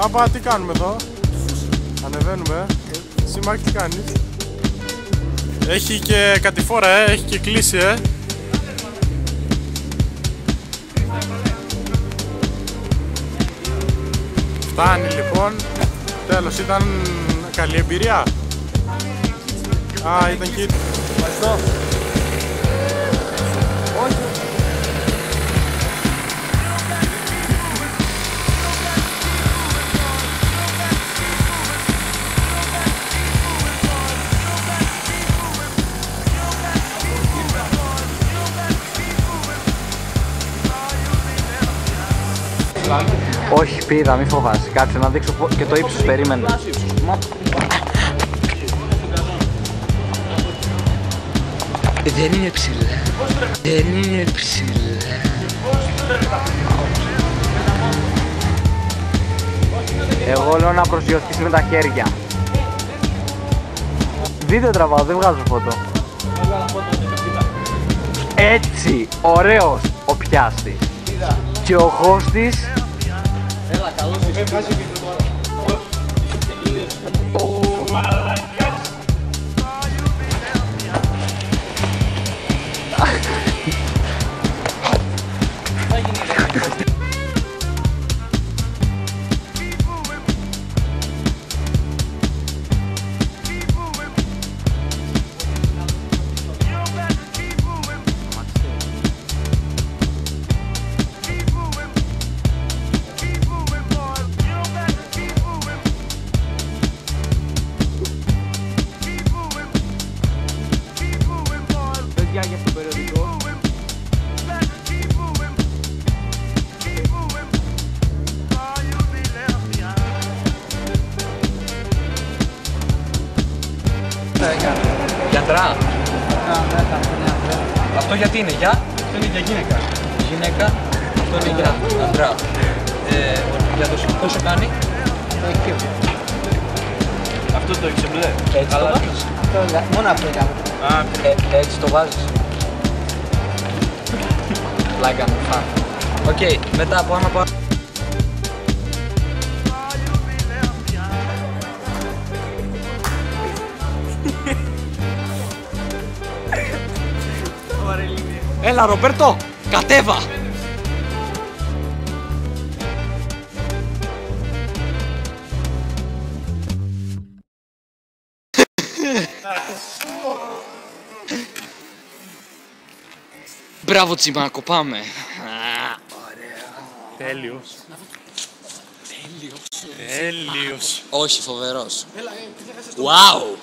Άπα, τι κάνουμε εδώ? Ανεβαίνουμε. Εσύ Μάρκ, τι κάνεις? Έχει και κατηφόρα, έχει και κλείσει, Φτάνει λοιπόν. Τέλος, ήταν καλή εμπειρία. Α, ήταν και... Ευχαριστώ. Όχι. Όχι, πήρα, μη φοβάσαι. Κάτσε να δείξω και το ύψος, περίμενε. Δεν είναι ψηλά. Δεν είναι ψηλά. Εγώ λέω να προσιωθείς με τα χέρια. Βίντεο τραβάω, δεν βγάζω φώτο. Έτσι, ωραίος ο πιάστης. Και ο χώστης. Έλα, καλώς είσαι. Για στο περιοδικό. Γιατρά. Αυτό γιατί είναι για? Αυτό είναι για γυναίκα. Γυναίκα. Αυτό είναι για αντρά. Για το σκηνικό πόσο κάνει? Αυτό το έχεις μπλε. Έτσι το βάζεις? Μόνο αυτό έκανα. Έτσι το βάζεις. Πλάκα μου, φαν. Οκ, μετά από άμα πάω. Έλα Ρομπέρτο, κατέβα! Μπράβο Τσιμάκο, πάμε! Τέλειος. Τέλειος. Όχι, φοβερός. Wow!